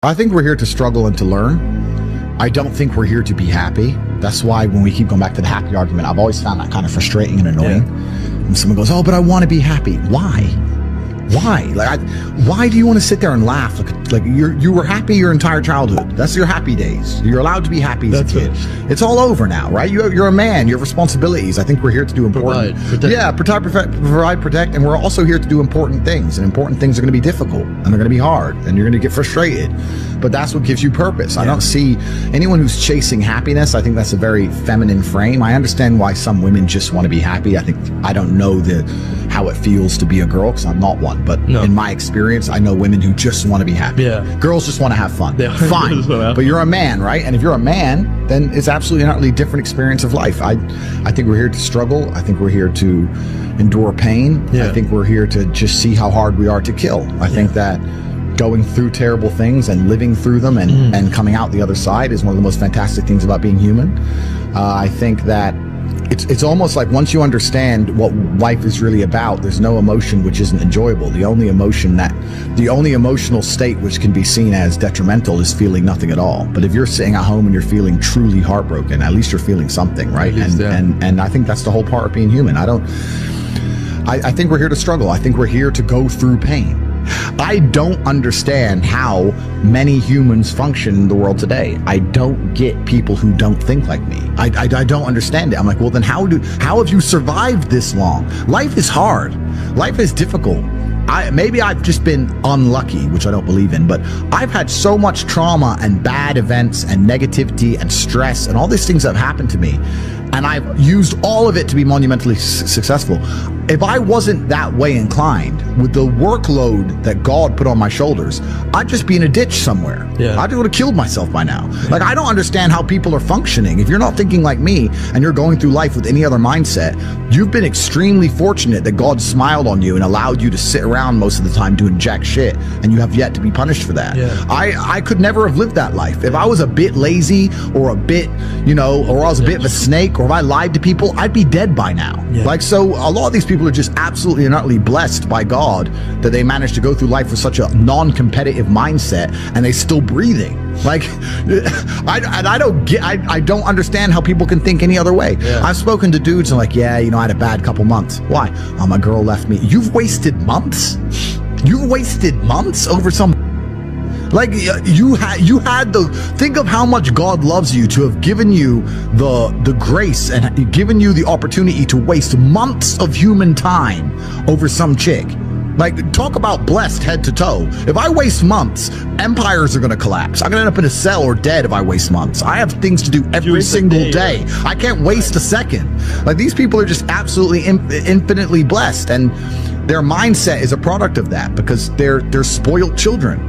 I think we're here to struggle and to learn. I don't think we're here to be happy. That's why when we keep going back to the happy argument, I've always found that kind of frustrating and annoying. When someone goes, oh, but I want to be happy. Why? Why do you want to sit there and laugh? Like you were happy your entire childhood. That's your happy days. You're allowed to be happy as a kid. It's all over now, right? You're a man. You have responsibilities. I think we're here to do important. Provide, protect, and we're also here to do important things. And important things are going to be difficult, and they're going to be hard, and you're going to get frustrated. But that's what gives you purpose. I don't see anyone who's chasing happiness. I think that's a very feminine frame. I understand why some women just want to be happy. I don't know how it feels to be a girl because I'm not one. But in my experience, I know women who just want to be happy. Girls just want to have fun. Fine. But you're a man, right? And if you're a man, then it's absolutely an utterly different experience of life. I think we're here to struggle. I think we're here to endure pain. I think we're here to just see how hard we are to kill. I think that going through terrible things and living through them and coming out the other side is one of the most fantastic things about being human. I think that it's almost like once you understand what life is really about, there's no emotion which isn't enjoyable. The only emotional state which can be seen as detrimental is feeling nothing at all. But if you're sitting at home and you're feeling truly heartbroken, at least you're feeling something, right? And I think that's the whole part of being human. I think we're here to struggle. I think we're here to go through pain. I don't understand how many humans function in the world today. I don't get people who don't think like me. I don't understand it. I'm like, well, then how have you survived this long? Life is hard. Life is difficult. Maybe I've just been unlucky, which I don't believe in, but I've had so much trauma and bad events and negativity and stress and all these things that have happened to me, and I've used all of it to be monumentally successful. If I wasn't that way inclined, with the workload that God put on my shoulders, I'd just be in a ditch somewhere. I'd would have killed myself by now. Like, I don't understand how people are functioning. If you're not thinking like me and you're going through life with any other mindset, you've been extremely fortunate that God smiled on you and allowed you to sit around most of the time doing jack shit, and you have yet to be punished for that. I could never have lived that life. If I was a bit lazy or a bit, or I was a bit of a snake, or if I lied to people, I'd be dead by now. So a lot of these people are just absolutely and utterly blessed by God that they managed to go through life with such a non-competitive mindset and they still breathing. Like, I don't understand how people can think any other way. I've spoken to dudes and like, I had a bad couple months. Why? Oh, my girl left me. You've wasted months? You've wasted months over some... Like, you had think of how much God loves you to have given you the grace and given you the opportunity to waste months of human time over some chick. Like, talk about blessed head to toe. If I waste months, empires are going to collapse. I'm going to end up in a cell or dead if I waste months. I have things to do every single day. I can't waste a second. Like, these people are just absolutely infinitely blessed, and their mindset is a product of that because they're spoiled children.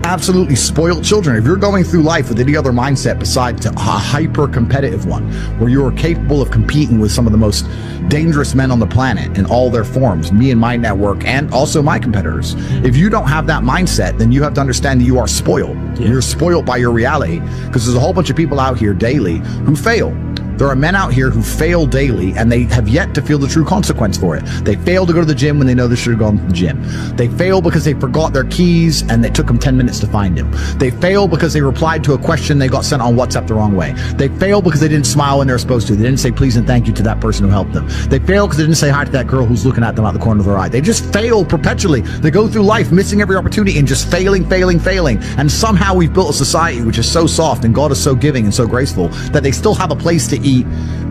Absolutely spoiled children. If you're going through life with any other mindset besides a hyper-competitive one, where you are capable of competing with some of the most dangerous men on the planet in all their forms, me and my network, and also my competitors, if you don't have that mindset, then you have to understand that you are spoiled. You're spoiled by your reality, because there's a whole bunch of people out here daily who fail. There are men out here who fail daily, and they have yet to feel the true consequence for it. They fail to go to the gym when they know they should have gone to the gym. They fail because they forgot their keys and it took them 10 minutes to find them. They fail because they replied to a question they got sent on WhatsApp the wrong way. They fail because they didn't smile when they were supposed to. They didn't say please and thank you to that person who helped them. They fail because they didn't say hi to that girl who's looking at them out the corner of their eye. They just fail perpetually. They go through life missing every opportunity and just failing. And somehow we've built a society which is so soft and God is so giving and so graceful that they still have a place to eat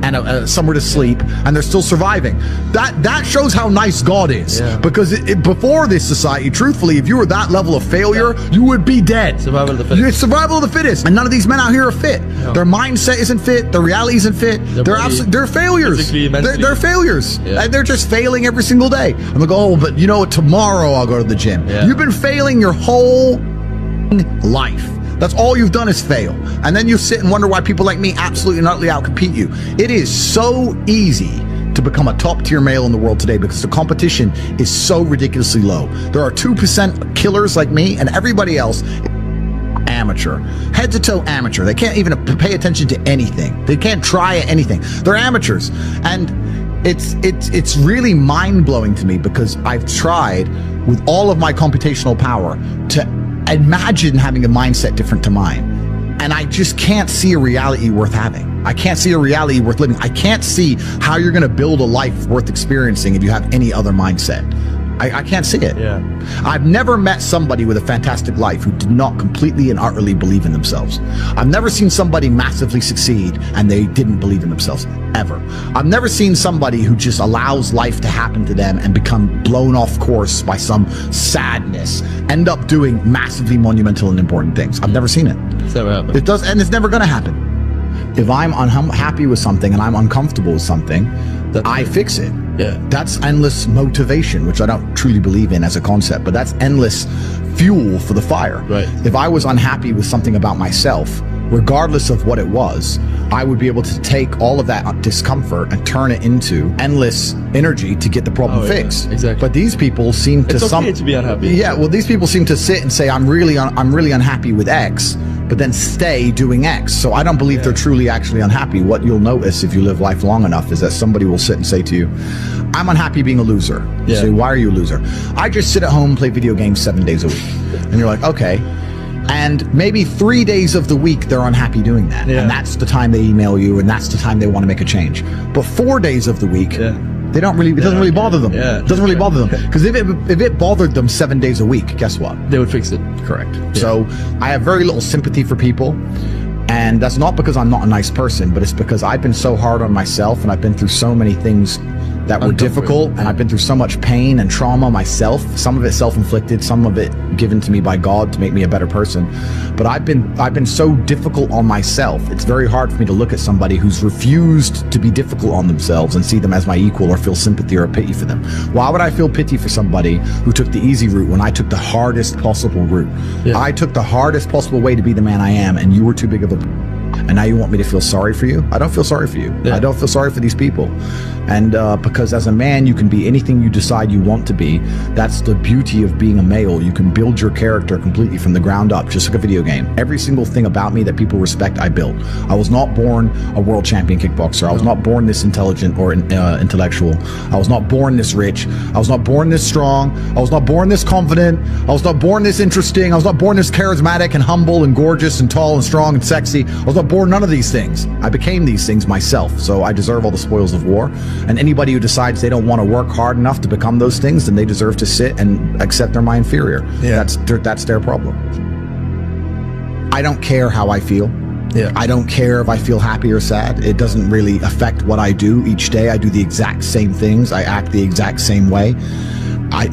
and somewhere to sleep, and they're still surviving. That shows how nice God is. Because before this society, truthfully, if you were that level of failure, you would be dead. Survival of the fittest. It's survival of the fittest. And none of these men out here are fit. Their mindset isn't fit. Their reality isn't fit. They're failures. They're failures. And they're just failing every single day. I'm like, oh, but tomorrow I'll go to the gym. You've been failing your whole life. That's all you've done is fail. And then you sit and wonder why people like me absolutely and utterly outcompete you. It is so easy to become a top tier male in the world today because the competition is so ridiculously low. There are 2% killers like me, and everybody else amateur, head to toe amateur. They can't even pay attention to anything. They can't try at anything. They're amateurs. And it's really mind blowing to me because I've tried with all of my computational power to imagine having a mindset different to mine. And I just can't see a reality worth having. I can't see a reality worth living. I can't see how you're going to build a life worth experiencing if you have any other mindset. I can't see it. Yeah. I've never met somebody with a fantastic life who did not completely and utterly believe in themselves. I've never seen somebody massively succeed and they didn't believe in themselves, ever. I've never seen somebody who just allows life to happen to them and become blown off course by some sadness, end up doing massively monumental and important things. I've never seen it. It's never happened. It does, and it's never going to happen. If I'm unhappy with something and I'm uncomfortable with something, I fix it. Yeah. That's endless motivation, which I don't truly believe in as a concept, but that's endless fuel for the fire. Right. If I was unhappy with something about myself, regardless of what it was, I would be able to take all of that discomfort and turn it into endless energy to get the problem fixed. Exactly. But these people seem to it's okay to be unhappy. Yeah, well, these people seem to sit and say, I'm really unhappy with X, but then stay doing X. So I don't believe they're truly actually unhappy. What you'll notice if you live life long enough is that somebody will sit and say to you, I'm unhappy being a loser. You say, why are you a loser? I just sit at home and play video games 7 days a week. And you're like, okay. And maybe 3 days of the week they're unhappy doing that. And that's the time they email you, and that's the time they want to make a change. But 4 days of the week, they don't really, it doesn't really bother them. It doesn't really bother them. Because if it bothered them 7 days a week, guess what? They would fix it. Correct. So I have very little sympathy for people. And that's not because I'm not a nice person, but it's because I've been so hard on myself and I've been through so many things that were difficult, and I've been through so much pain and trauma myself, some of it self-inflicted, some of it given to me by God to make me a better person. But I've been so difficult on myself. It's very hard for me to look at somebody who's refused to be difficult on themselves and see them as my equal or feel sympathy or pity for them. Why would I feel pity for somebody who took the easy route when I took the hardest possible route? I took the hardest possible way to be the man I am, and you were too big of a... And now you want me to feel sorry for you? I don't feel sorry for you. I don't feel sorry for these people. And because as a man, you can be anything you decide you want to be. That's the beauty of being a male. You can build your character completely from the ground up, just like a video game. Every single thing about me that people respect, I built. I was not born a world champion kickboxer. I was not born this intelligent or intellectual. I was not born this rich. I was not born this strong. I was not born this confident. I was not born this interesting. I was not born this charismatic and humble and gorgeous and tall and strong and sexy. I was not born none of these things. I became these things myself. So I deserve all the spoils of war. And anybody who decides they don't want to work hard enough to become those things, then they deserve to sit and accept they're my inferior. That's their problem. I don't care how I feel. I don't care if I feel happy or sad. It doesn't really affect what I do each day. I do the exact same things. I act the exact same way. I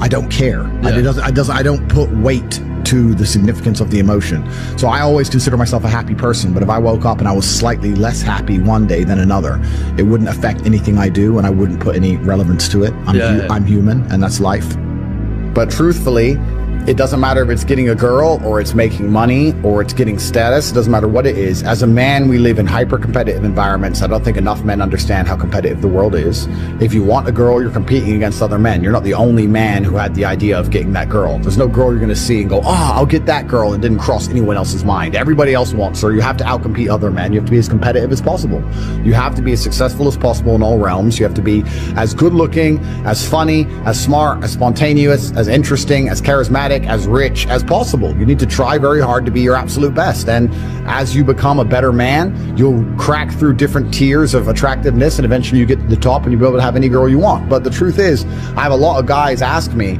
don't care. I don't put weight to the significance of the emotion. So I always consider myself a happy person, but if I woke up and I was slightly less happy one day than another, it wouldn't affect anything I do, and I wouldn't put any relevance to it. I'm human, and that's life. But truthfully, it doesn't matter if it's getting a girl or it's making money or it's getting status. It doesn't matter what it is. As a man, we live in hyper-competitive environments. I don't think enough men understand how competitive the world is. If you want a girl, you're competing against other men. You're not the only man who had the idea of getting that girl. There's no girl you're going to see and go, I'll get that girl, and didn't cross anyone else's mind. Everybody else wants her. You have to outcompete other men. You have to be as competitive as possible. You have to be as successful as possible in all realms. You have to be as good-looking, as funny, as smart, as spontaneous, as interesting, as charismatic, as rich as possible. You need to try very hard to be your absolute best. And as you become a better man, you'll crack through different tiers of attractiveness, and eventually you get to the top and you'll be able to have any girl you want. But the truth is, I have a lot of guys ask me,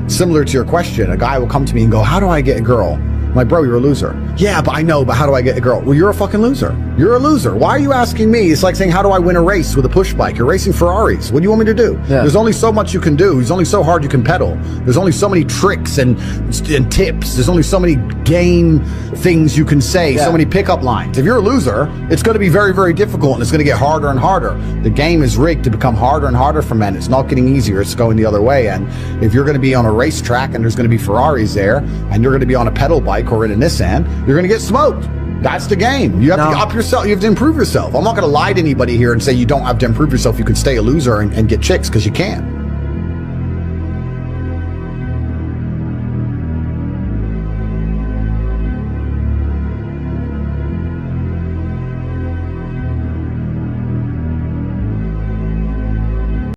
similar to your question, a guy will come to me and go, how do I get a girl? I'm like, bro, you're a loser. Yeah, but I know, but how do I get a girl? Well, you're a fucking loser. You're a loser. Why are you asking me? It's like saying, how do I win a race with a push bike? You're racing Ferraris. What do you want me to do? There's only so much you can do. There's only so hard you can pedal. There's only so many tricks and tips. There's only so many game things you can say, so many pickup lines. If you're a loser, it's going to be very, very difficult, and it's going to get harder and harder. The game is rigged to become harder and harder for men. It's not getting easier. It's going the other way. And if you're going to be on a racetrack and there's going to be Ferraris there, and you're going to be on a pedal bike or in a Nissan, you're going to get smoked. That's the game. You have to up yourself. You have to improve yourself. I'm not going to lie to anybody here and say you don't have to improve yourself. You can stay a loser and get chicks, because you can.